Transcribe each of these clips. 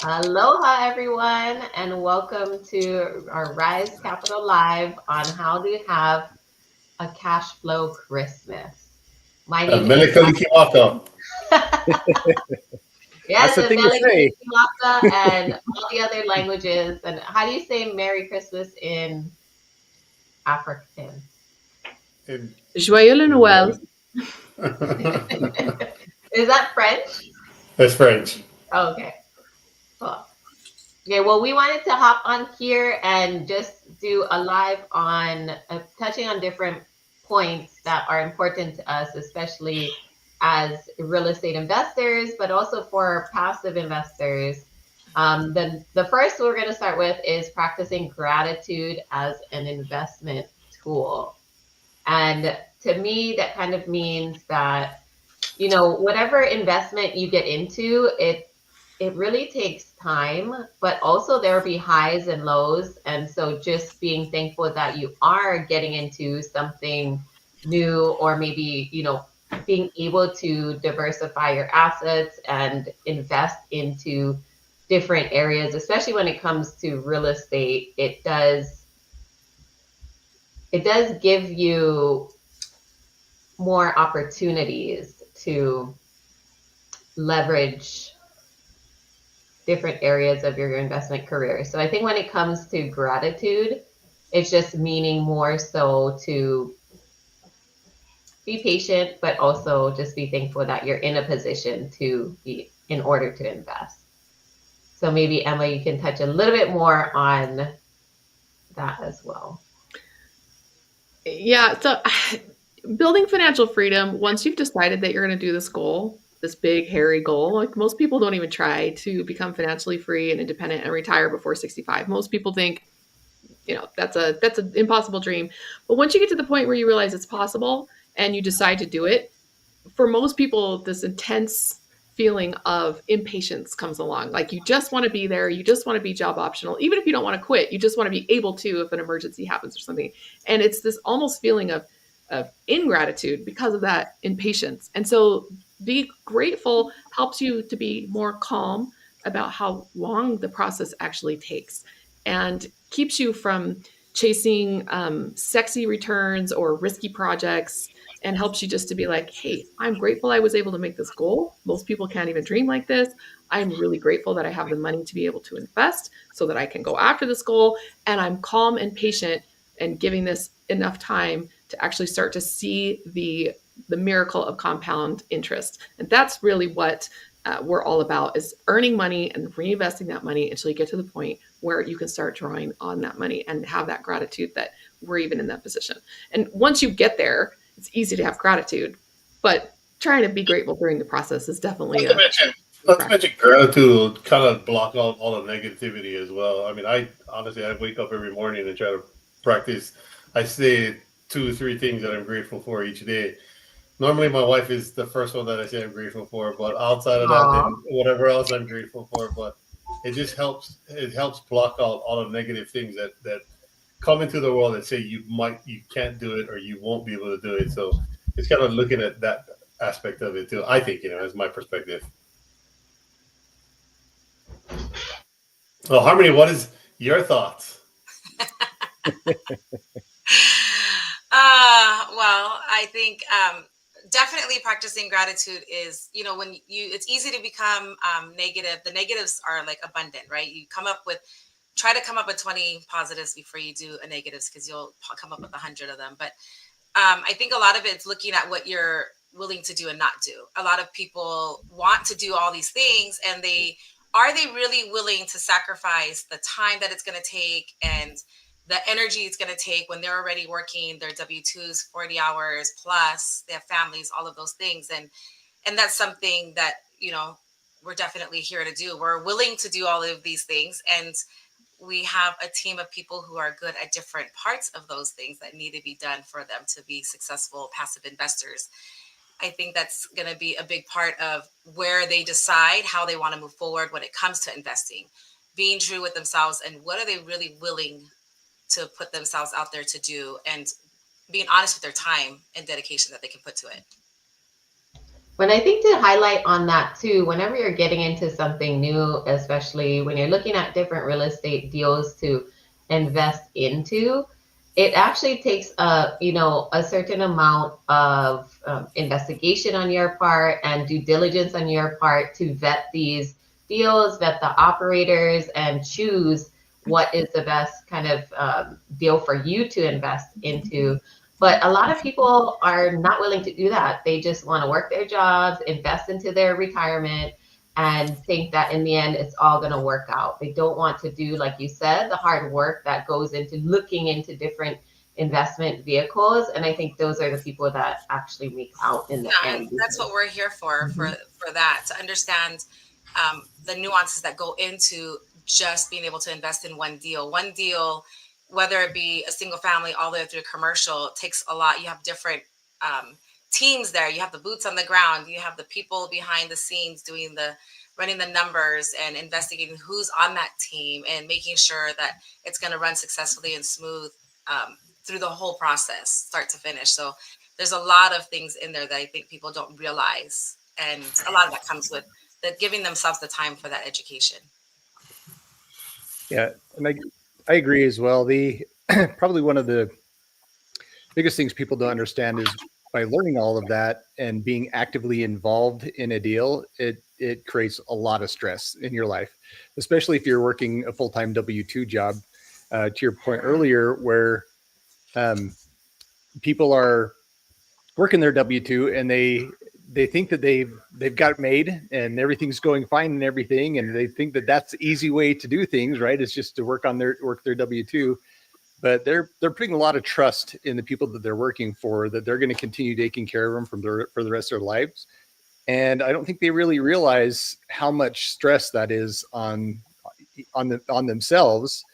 Aloha, everyone, and welcome to our Rise Capital Live on how to have a cash flow Christmas. My name is Melekalikiwaka. yes, That's the and thing to say. Melikalikimaka and all the other languages. And how do you say Merry Christmas in African? In- Joyeux Noël. Is that French? That's French. Oh, okay. Cool. Okay, well, we wanted to hop on here and just do a live on touching on different points that are important to us, especially as real estate investors, but also for passive investors. The first we're going to start with is practicing gratitude as an investment tool. And to me, that kind of means that whatever investment you get into, it really takes time, but also there will be highs and lows. And so just being thankful that you are getting into something new, or maybe, being able to diversify your assets and invest into different areas, especially when it comes to real estate, it does give you more opportunities to leverage different areas of your investment career. So I think when it comes to gratitude, it's just meaning more so to be patient, but also just be thankful that you're in a position to be in order to invest. So maybe Emma, you can touch a little bit more on that as well. Yeah. So building financial freedom, once you've decided that you're going to do this goal, this big, hairy goal, like most people don't even try to become financially free and independent and retire before 65. Most people think, that's an impossible dream. But once you get to the point where you realize it's possible and you decide to do it, for most people, this intense feeling of impatience comes along. Like you just want to be there. You just want to be job optional. Even if you don't want to quit, you just want to be able to if an emergency happens or something. And it's this almost feeling of ingratitude because of that impatience. And so be grateful helps you to be more calm about how long the process actually takes and keeps you from chasing sexy returns or risky projects, and helps you just to be like, hey, I'm grateful I was able to make this goal. Most people can't even dream like this. I'm really grateful that I have the money to be able to invest so that I can go after this goal. And I'm calm and patient and giving this enough time to actually start to see the miracle of compound interest. And that's really what we're all about, is earning money and reinvesting that money until you get to the point where you can start drawing on that money and have that gratitude that we're even in that position. And once you get there, it's easy to have gratitude, but trying to be grateful during the process is definitely Not to mention gratitude kind of block out all the negativity as well. I mean, I honestly, I wake up every morning and try to practice. I say two or three things that I'm grateful for each day. Normally, my wife is the first one that I say I'm grateful for, but outside of that, Aw. then whatever else I'm grateful for. But it just helps. It helps block out all the negative things that come into the world that say you can't do it or you won't be able to do it. So it's kind of looking at that aspect of it too. I think as my perspective. Well, Harmony, what is your thoughts? Well, I think definitely practicing gratitude is, when it's easy to become negative. The negatives are like abundant, right? Try to come up with 20 positives before you do a negatives, because you'll come up with 100 of them. But I think a lot of it's looking at what you're willing to do and not do. A lot of people want to do all these things, and are they really willing to sacrifice the time that it's going to take and the energy it's going to take when they're already working their W-2s 40 hours plus, they have families, all of those things. And that's something that, we're definitely here to do. We're willing to do all of these things, and we have a team of people who are good at different parts of those things that need to be done for them to be successful passive investors. I think that's going to be a big part of where they decide how they want to move forward when it comes to investing, being true with themselves and what are they really willing to put themselves out there to do, and being honest with their time and dedication that they can put to it. But I think to highlight on that too, whenever you're getting into something new, especially when you're looking at different real estate deals to invest into, it actually takes a certain amount of investigation on your part and due diligence on your part to vet these deals, vet the operators, and choose what is the best kind of deal for you to invest into. But a lot of people are not willing to do that. They just want to work their jobs, invest into their retirement, and think that in the end it's all going to work out. They don't want to do, like you said, the hard work that goes into looking into different investment vehicles. And I think those are the people that actually make out in the Yeah, and end. that's what we're here for, Mhm. for that, to understand the nuances that go into just being able to invest in one deal. One deal, whether it be a single family all the way through commercial, takes a lot. You have different teams there. You have the boots on the ground. You have the people behind the scenes doing the running the numbers and investigating who's on that team and making sure that it's going to run successfully and smooth through the whole process, start to finish. So there's a lot of things in there that I think people don't realize, and a lot of that comes with giving themselves the time for that education. Yeah, and I agree as well. The probably one of the biggest things people don't understand is by learning all of that and being actively involved in a deal, it creates a lot of stress in your life, especially if you're working a full-time W-2 job. To your point earlier, where um, people are working their W-2 and they think that they've got it made and everything's going fine and everything, and they think that that's the easy way to do things, right? It's just to work their W-2, but they're putting a lot of trust in the people that they're working for, that they're going to continue taking care of them for the rest of their lives. And I don't think they really realize how much stress that is on themselves.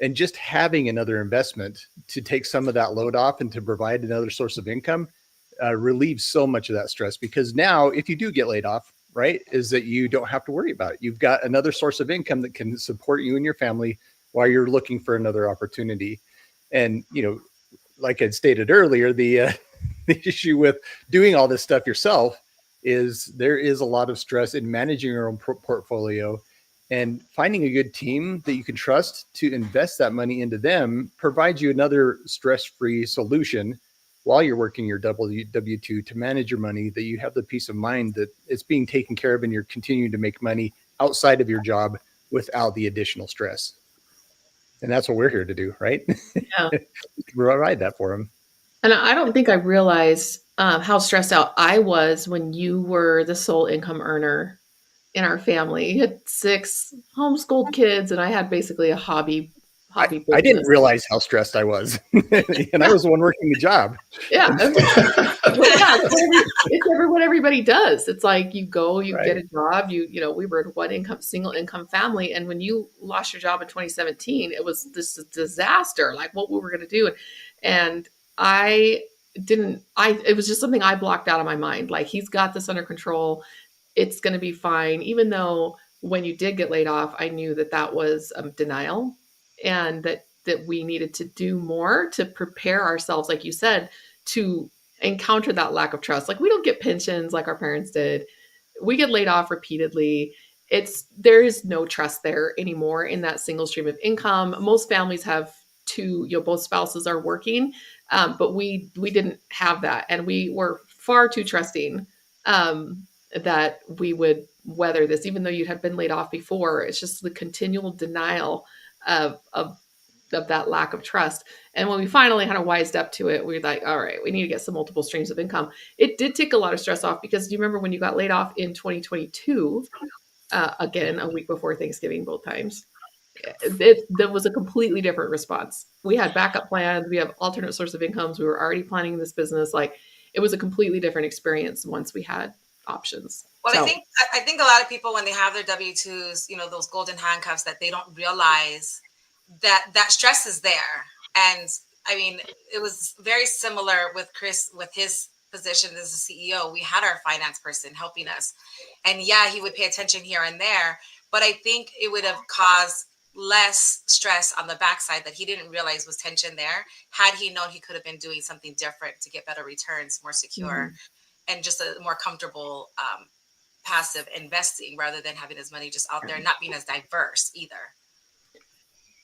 And just having another investment to take some of that load off and to provide another source of income relieves so much of that stress, because now if you do get laid off, right, is that you don't have to worry about it. You've got another source of income that can support you and your family while you're looking for another opportunity. And like I stated earlier, the the issue with doing all this stuff yourself is there is a lot of stress in managing your own portfolio, and finding a good team that you can trust to invest that money into them provides you another stress-free solution while you're working your W-2 to manage your money, that you have the peace of mind that it's being taken care of and you're continuing to make money outside of your job without the additional stress. And that's what we're here to do, right? Yeah. Provide that for them. And I don't think I realized how stressed out I was when you were the sole income earner in our family. You had 6 homeschooled kids, and I had basically a hobby I didn't business. realize how stressed I was. And I was the one working the job. Yeah. Well, yeah, it's what everybody does. It's like you go, you get Right. a job. We were a single income family, and when you lost your job in 2017, it was this disaster. Like what we were going to do, and I didn't. It was just something I blocked out of my mind. Like he's got this under control. It's going to be fine. Even though when you did get laid off, I knew that that was denial, and that we needed to do more to prepare ourselves, like you said, to encounter that lack of trust. Like we don't get pensions like our parents did. We get laid off repeatedly. There is no trust there anymore in that single stream of income. Most families have two, both spouses are working, but we didn't have that, and we were far too trusting that we would weather this, even though you had been laid off before. It's just the continual denial of that lack of trust. And when we finally kind of wised up to it, we were like, all right, we need to get some multiple streams of income. It did take a lot of stress off, because do you remember when you got laid off in 2022, again, a week before Thanksgiving, both times? That was a completely different response. We had backup plans. We have alternate source of incomes. We were already planning this business. Like it was a completely different experience once we had options. Well, So I think a lot of people, when they have their W-2s, those golden handcuffs, that they don't realize that stress is there. And I mean, it was very similar with Chris, with his position as a CEO. We had our finance person helping us, and yeah, he would pay attention here and there, but I think it would have caused less stress on the backside that he didn't realize was tension there, had he known he could have been doing something different to get better returns, more secure. mhm. and just a more comfortable passive investing rather than having his money just out there and not being as diverse either.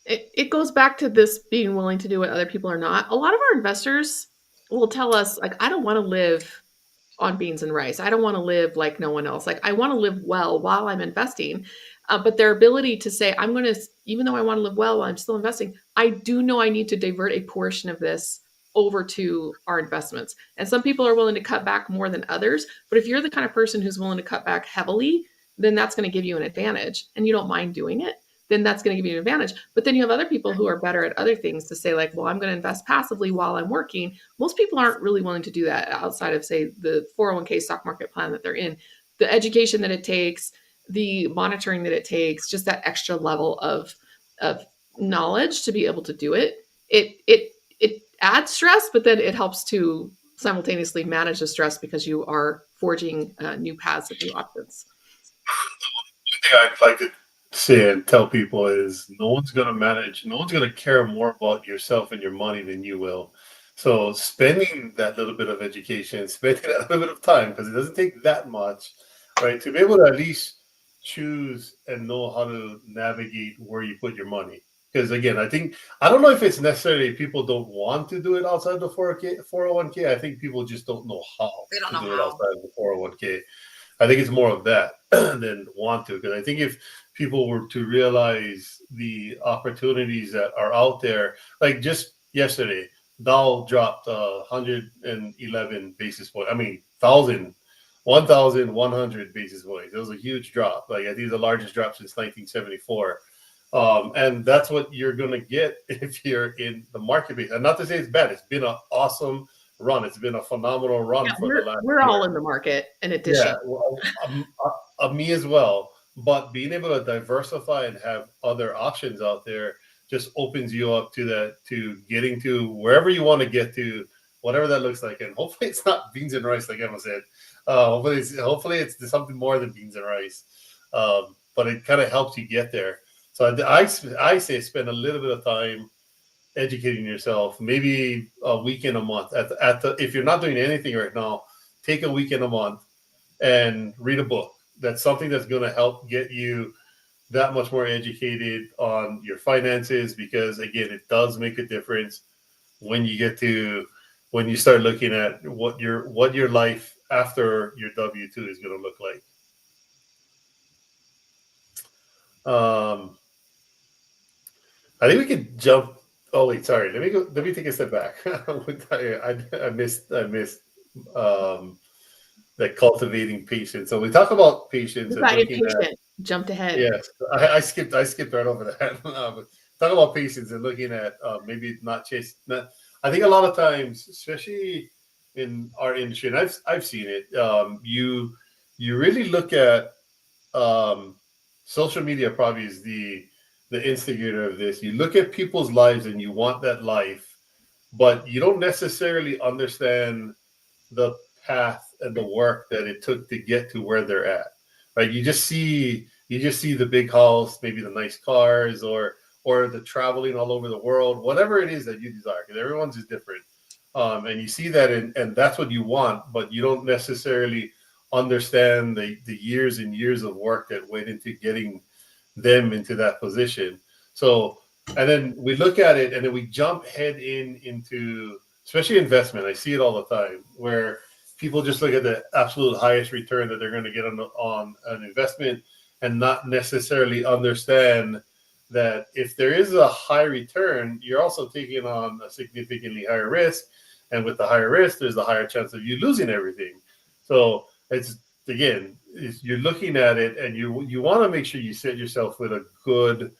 It goes back to this being willing to do what other people are not. A lot of our investors will tell us, like, I don't want to live on beans and rice. I don't want to live like no one else. Like, I want to live well while I'm investing. But their ability to say, I'm going to, even though I want to live well while I'm still investing, I do know I need to divert a portion of this over to our investments. And some people are willing to cut back more than others. But if you're the kind of person who's willing to cut back heavily, then that's going to give you an advantage and you don't mind doing it. Then that's going to give you an advantage. But then you have other people who are better at other things to say, like, well, I'm going to invest passively while I'm working. Most people aren't really willing to do that outside of, say, the 401k stock market plan that they're in. The education that it takes, the monitoring that it takes, just that extra level of knowledge to be able to do it. It adds stress, but then it helps to simultaneously manage the stress because you are forging new paths and new options. One thing I'd like to say and tell people is no one's going to care more about yourself and your money than you will. So spending that little bit of education, spending that little bit of time, because it doesn't take that much, right, to be able to at least choose and know how to navigate where you put your money. Because again, I don't know if it's necessarily people don't want to do it outside the 401k. I think people just don't know how They don't to know do it how. outside of the 401k. I think it's more of that than want to. Because I think if people were to realize the opportunities that are out there, like just yesterday, Dow dropped 111 basis points. I mean, 1,100 basis points. It was a huge drop. Like, I think the largest drop since 1974. And that's what you're going to get if you're in the market. And not to say it's bad. It's been an awesome run. It's been a phenomenal run for the last we're year. all in the market in addition. Yeah, well, me as well. But being able to diversify and have other options out there just opens you up to that, to getting to wherever you want to get to, whatever that looks like. And hopefully it's not beans and rice, like Emma said. Hopefully it's something more than beans and rice. But it kind of helps you get there. So I say spend a little bit of time educating yourself, maybe a week in a month. If you're not doing anything right now, take a week in a month and read a book. That's something that's going to help get you that much more educated on your finances, because again, it does make a difference when you start looking at what your life after your W-2 is going to look like. I think we could jump. Oh wait, sorry. Let me take a step back. I missed that cultivating patience. So we talk about patience and looking at. Jumped ahead. Yes, I skipped right over that. But talk about patience and looking at maybe not chase. I think a lot of times, especially in our industry, and I've seen it. You really look at social media. Probably is the instigator of this. You look at people's lives and you want that life, but you don't necessarily understand the path and the work that it took to get to where they're at. Right? You just see the big house, maybe the nice cars, or the traveling all over the world, whatever it is that you desire, because everyone's is different. And you see that, and that's what you want, but you don't necessarily understand the years and years of work that went into getting them into that position. So, and then we look at it, and then we jump head into especially investment. I see it all the time where people just look at the absolute highest return that they're going to get on an investment, and not necessarily understand that if there is a high return, you're also taking on a significantly higher risk. And with the higher risk, there's a higher chance of you losing everything. So you're looking at it, and you want to make sure you set yourself with a good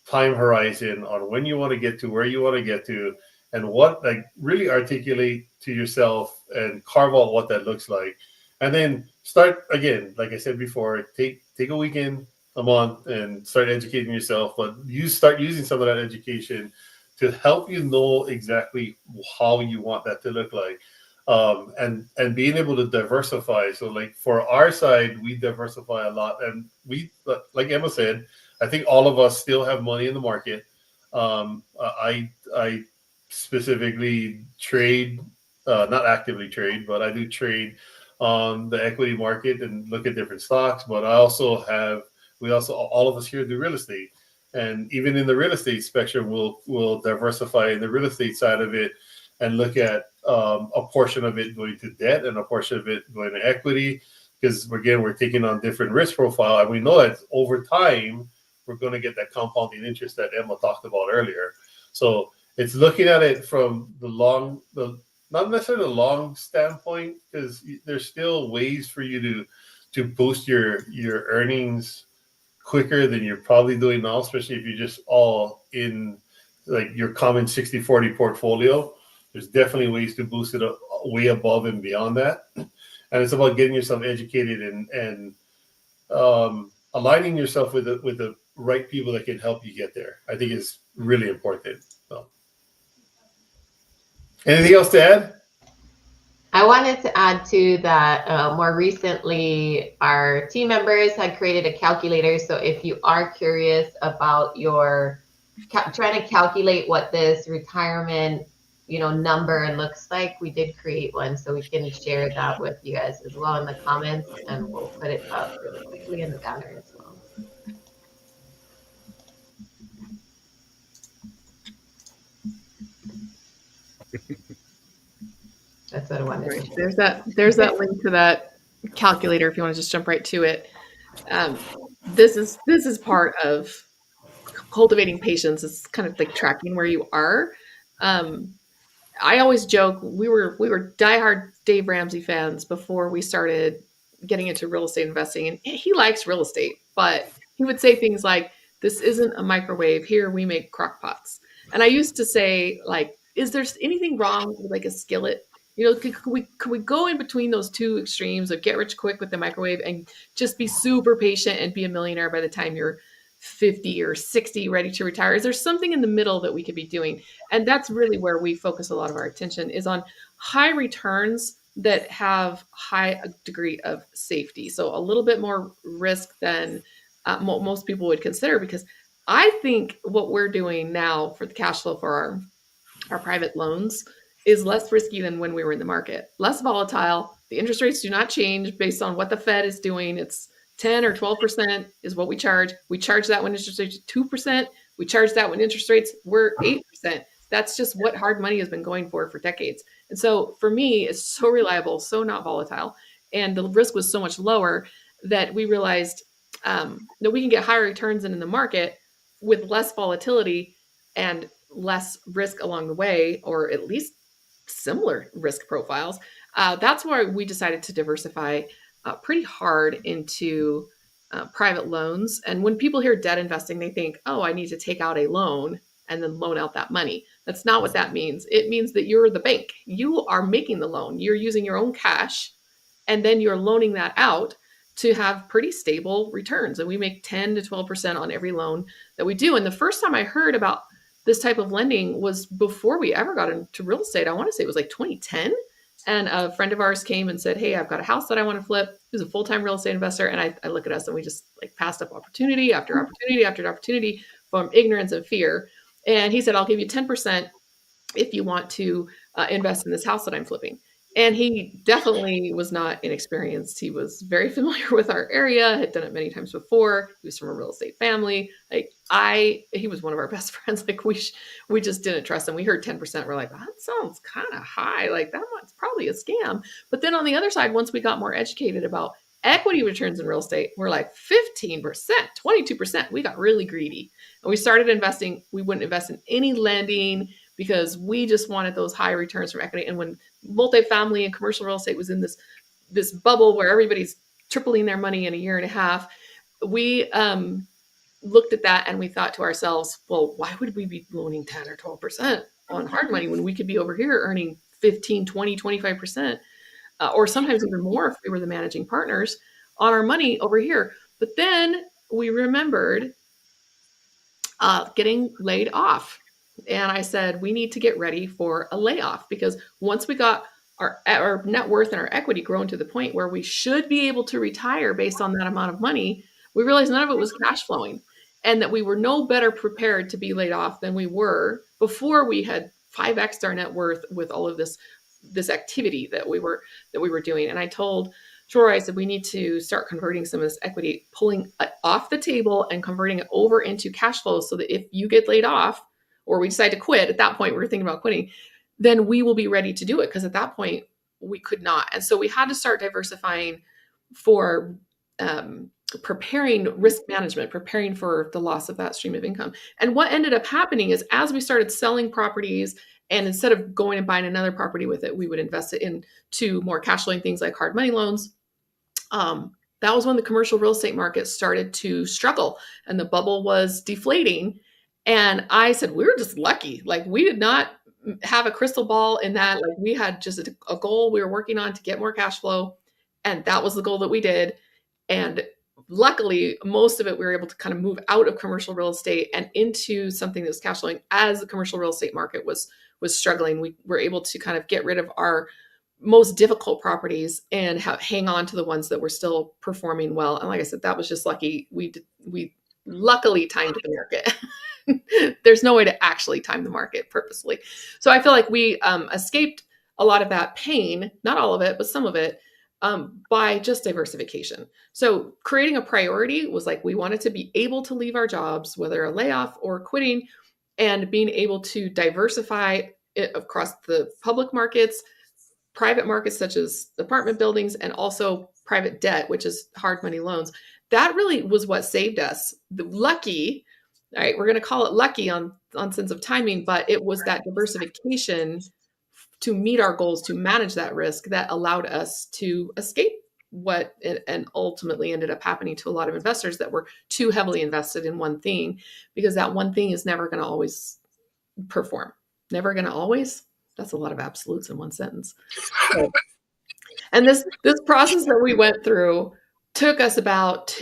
time horizon on when you want to get to where you want to get to, and what, like, really articulate to yourself and carve out what that looks like. And then start again, like I said before, take a weekend, a month, and start educating yourself. But you start using some of that education to help you know exactly how you want that to look like. And being able to diversify. So like for our side, we diversify a lot, and we, like Emma said, I think all of us still have money in the market. I specifically trade, not actively trade, but I do trade on the equity market and look at different stocks. But we also, all of us here do real estate. And even in the real estate spectrum, we'll diversify in the real estate side of it and look at a portion of it going to debt and a portion of it going to equity. Because again, we're taking on different risk profile, and we know that over time we're going to get that compounding interest that Emma talked about earlier. So it's looking at it from the not necessarily the long standpoint, because there's still ways for you to boost your earnings quicker than you're probably doing now, especially if you're just all in like your common 60-40 portfolio. There's definitely ways to boost it way above and beyond that. And it's about getting yourself educated and aligning yourself with the right people that can help you get there. I think is really important. So, anything else to add? I wanted to add to that more recently, our team members had created a calculator. So if you are curious about trying to calculate what this retirement, number looks like, we did create one. So we can share that with you guys as well in the comments, and we'll put it up really quickly in the banner as well. That's what I wanted to share. There's that link to that calculator if you want to just jump right to it. This is part of cultivating patience. It's kind of like tracking where you are. I always joke we were diehard Dave Ramsey fans before we started getting into real estate investing, and he likes real estate, but he would say things like, "This isn't a microwave. Here we make crock pots." And I used to say, like, "Is there anything wrong with like a skillet? Could we go in between those two extremes of get rich quick with the microwave and just be super patient and be a millionaire by the time you're 50 or 60, ready to retire? Is there something in the middle that we could be doing?" And that's really where we focus a lot of our attention, is on high returns that have high degree of safety. So a little bit more risk than most people would consider, because I think what we're doing now for the cash flow for our private loans is less risky than when we were in the market. Less volatile. The interest rates do not change based on what the Fed is doing. It's 10 or 12% is what we charge. We charge that when interest rates are 2%. We charge that when interest rates were 8%. That's just what hard money has been going for decades. And so for me, it's so reliable, so not volatile. And the risk was so much lower that we realized that we can get higher returns in the market with less volatility and less risk along the way, or at least similar risk profiles. That's why we decided to diversify pretty hard into private loans. And when people hear debt investing, they think, oh, I need to take out a loan and then loan out that money. That's not what that means. It means that you're the bank. You are making the loan. You're using your own cash, and then you're loaning that out to have pretty stable returns. And we make 10 to 12% on every loan that we do. And the first time I heard about this type of lending was before we ever got into real estate. I want to say it was like 2010. And a friend of ours came and said, hey, I've got a house that I want to flip. He's a full-time real estate investor. And I look at us and we just like passed up opportunity after opportunity after opportunity from ignorance and fear. And he said, I'll give you 10% if you want to invest in this house that I'm flipping. And he definitely was not inexperienced. He was very familiar with our area, had done it many times before. He was from a real estate family. He was one of our best friends. Like we just didn't trust him. We heard 10%. We're like, that sounds kind of high. Like that's probably a scam. But then on the other side, once we got more educated about equity returns in real estate, we're like 15%, 22%. We got really greedy and we started investing. We wouldn't invest in any lending because we just wanted those high returns from equity. And when multifamily and commercial real estate was in this bubble where everybody's tripling their money in a year and a half, we looked at that and we thought to ourselves, well, why would we be loaning 10 or 12% on hard money when we could be over here earning 15, 20, 25%, or sometimes even more if we were the managing partners on our money over here. But then we remembered getting laid off. And I said, we need to get ready for a layoff, because once we got our net worth and our equity grown to the point where we should be able to retire based on that amount of money, we realized none of it was cash flowing, and that we were no better prepared to be laid off than we were before we had 5x'd our net worth with all of this this activity that we were doing. And I told Troy, I said, we need to start converting some of this equity, pulling it off the table and converting it over into cash flow, so that if you get laid off or we decide to quit, at that point, we were thinking about quitting, then we will be ready to do it. Because at that point, we could not. And so we had to start diversifying for preparing risk management, preparing for the loss of that stream of income. And what ended up happening is, as we started selling properties, and instead of going and buying another property with it, we would invest it into more cash flowing things like hard money loans. That was when the commercial real estate market started to struggle and the bubble was deflating. And I said, we were just lucky. Like, we did not have a crystal ball in that. Like, we had just a goal we were working on to get more cash flow. And that was the goal that we did. And luckily, most of it, we were able to kind of move out of commercial real estate and into something that was cash flowing. As the commercial real estate market was struggling, we were able to kind of get rid of our most difficult properties and hang on to the ones that were still performing well. And like I said, that was just lucky. We luckily timed the market. There's no way to actually time the market purposely. So I feel like we escaped a lot of that pain, not all of it, but some of it, by just diversification. So creating a priority was like, we wanted to be able to leave our jobs, whether a layoff or quitting, and being able to diversify it across the public markets, private markets such as apartment buildings, and also private debt, which is hard money loans. That really was what saved us. The lucky, all right, we're going to call it lucky on sense of timing, but it was that diversification to meet our goals, to manage that risk, that allowed us to escape what and ultimately ended up happening to a lot of investors that were too heavily invested in one thing, because that one thing is never going to always perform. Never going to always. That's a lot of absolutes in one sentence. So, and this process that we went through took us about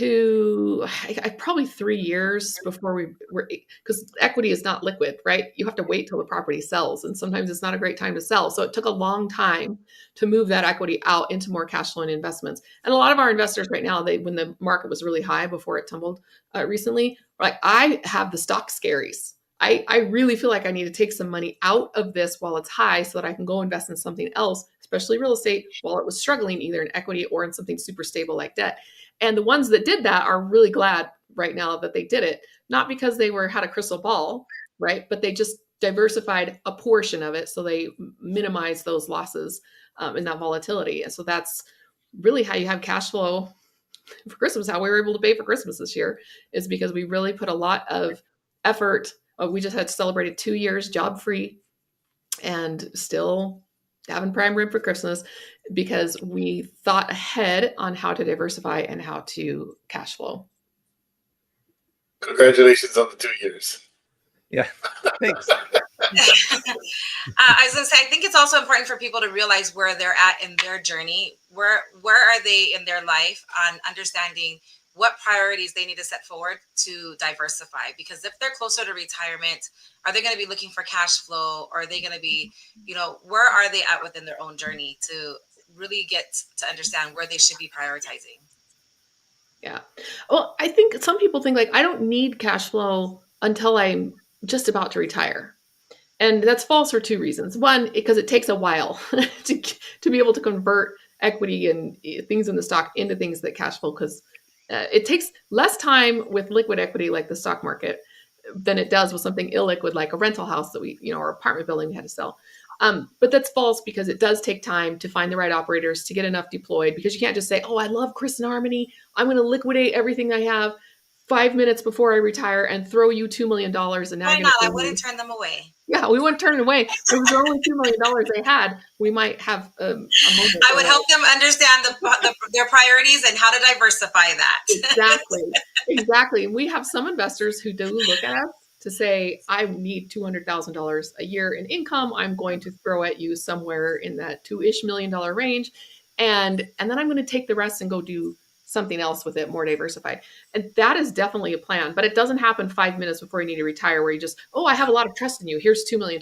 probably 3 years before we were, because equity is not liquid, right? You have to wait till the property sells, and sometimes it's not a great time to sell. So it took a long time to move that equity out into more cash flowing investments. And a lot of our investors right now, when the market was really high before it tumbled recently, like, I have the stock scaries. I really feel like I need to take some money out of this while it's high so that I can go invest in something else, especially real estate, while it was struggling, either in equity or in something super stable like debt. And the ones that did that are really glad right now that they did it, not because they had a crystal ball, right? But they just diversified a portion of it so they minimize those losses and that volatility. And so that's really how you have cash flow for Christmas. How we were able to pay for Christmas this year is because we really put a lot of effort. We just had celebrated 2 years job free and still having prime rib for Christmas because we thought ahead on how to diversify and how to cash flow. Congratulations on the 2 years. Yeah, thanks. I was going to say, I think it's also important for people to realize where they're at in their journey. Where are they in their life on understanding what priorities they need to set forward to diversify? Because if they're closer to retirement, are they going to be looking for cash flow? Or are they going to be, where are they at within their own journey to really get to understand where they should be prioritizing? Yeah. Well, I think some people think like, I don't need cash flow until I'm just about to retire. And that's false for 2 reasons. One, because it takes a while to be able to convert equity and things in the stock into things that cash flow, because it takes less time with liquid equity like the stock market than it does with something illiquid like a rental house that or apartment building we had to sell. But that's false, because it does take time to find the right operators, to get enough deployed, because you can't just say, oh, I love Chris and Harmony, I'm going to liquidate everything I have 5 minutes before I retire and throw you $2 million. And now Why not? I wouldn't turn them away. Yeah, we wouldn't turn it away. If it was only $2 million they had, we might have a moment. I would help them understand their priorities and how to diversify that. Exactly. And we have some investors who do look at us to say, I need $200,000 a year in income. I'm going to throw at you somewhere in that $2-ish million range. And then I'm going to take the rest and go do something else with it, more diversified. And that is definitely a plan, but it doesn't happen 5 minutes before you need to retire where you just, oh, I have a lot of trust in you. Here's $2 million.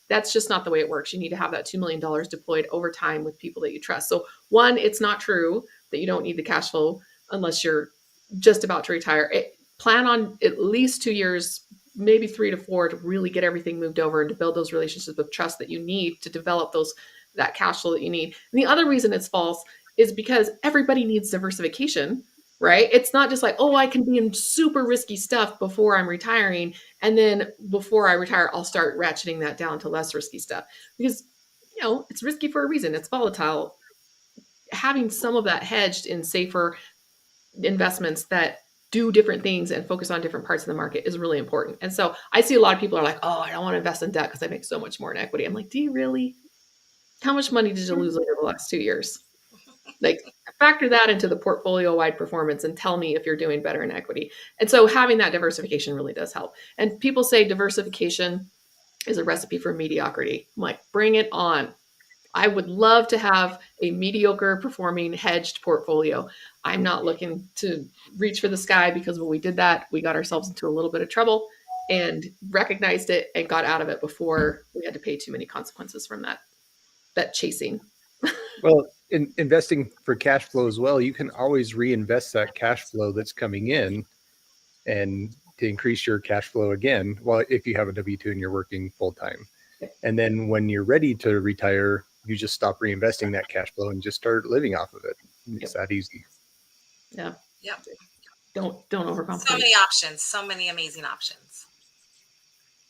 That's just not the way it works. You need to have that $2 million deployed over time with people that you trust. So one, it's not true that you don't need the cash flow unless you're just about to retire. Plan on at least 2 years, maybe 3 to 4, to really get everything moved over and to build those relationships of trust that you need to develop those that cash flow that you need. And the other reason it's false is because everybody needs diversification, right? It's not just like, oh, I can be in super risky stuff before I'm retiring. And then before I retire, I'll start ratcheting that down to less risky stuff because, it's risky for a reason. It's volatile. Having some of that hedged in safer investments that do different things and focus on different parts of the market is really important. And so I see a lot of people are like, oh, I don't want to invest in debt because I make so much more in equity. I'm like, do you really? How much money did you lose over the last 2 years? Like, factor that into the portfolio wide performance and tell me if you're doing better in equity. And so having that diversification really does help. And people say diversification is a recipe for mediocrity. I'm like, bring it on. I would love to have a mediocre performing hedged portfolio. I'm not looking to reach for the sky because when we did that, we got ourselves into a little bit of trouble and recognized it and got out of it before we had to pay too many consequences from that chasing. Well, in investing for cash flow as well, you can always reinvest that cash flow that's coming in and to increase your cash flow again. Well, if you have a W-2 and you're working full time. And then when you're ready to retire, you just stop reinvesting that cash flow and just start living off of it. It's that easy. Yeah. Yep. Don't overcomplicate. So many options, so many amazing options.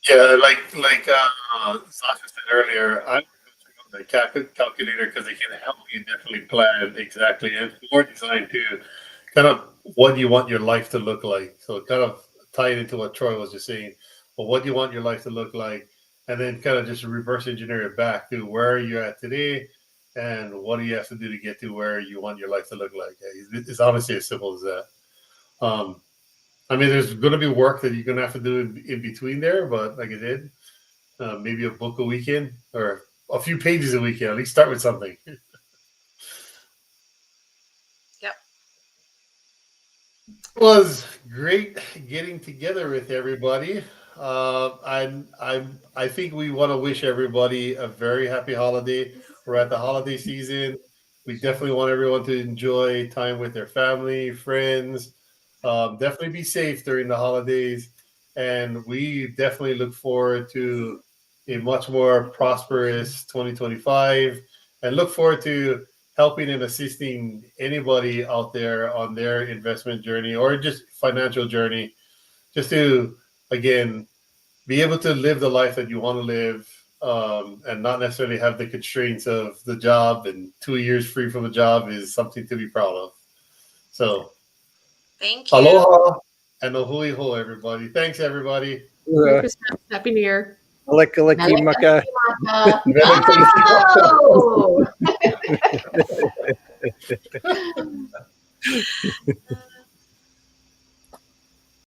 Yeah, like Sasha said earlier, I'm the calculator because it can help you definitely plan exactly and more designed to kind of what you want your life to look like. So kind of tied into what Troy was just saying. But what do you want your life to look like? And then kind of just reverse engineer it back to where you're at today and what do you have to do to get to where you want your life to look like. It's honestly as simple as that. I mean, there's going to be work that you're going to have to do in between there, but like I said, maybe a book a weekend or a few pages a weekend. At least start with something. Yep. It was great getting together with everybody. I think we want to wish everybody a very happy holiday. We're at the holiday season. We definitely want everyone to enjoy time with their family, friends. Definitely be safe during the holidays. And we definitely look forward to a much more prosperous 2025 and look forward to helping and assisting anybody out there on their investment journey or just financial journey, just to, again, be able to live the life that you want to live and not necessarily have the constraints of the job, and 2 years free from a job is something to be proud of. So, thank you. Aloha and a hui ho, everybody. Thanks, everybody. Merry Christmas. Happy New Year. Aleki maka. Oh!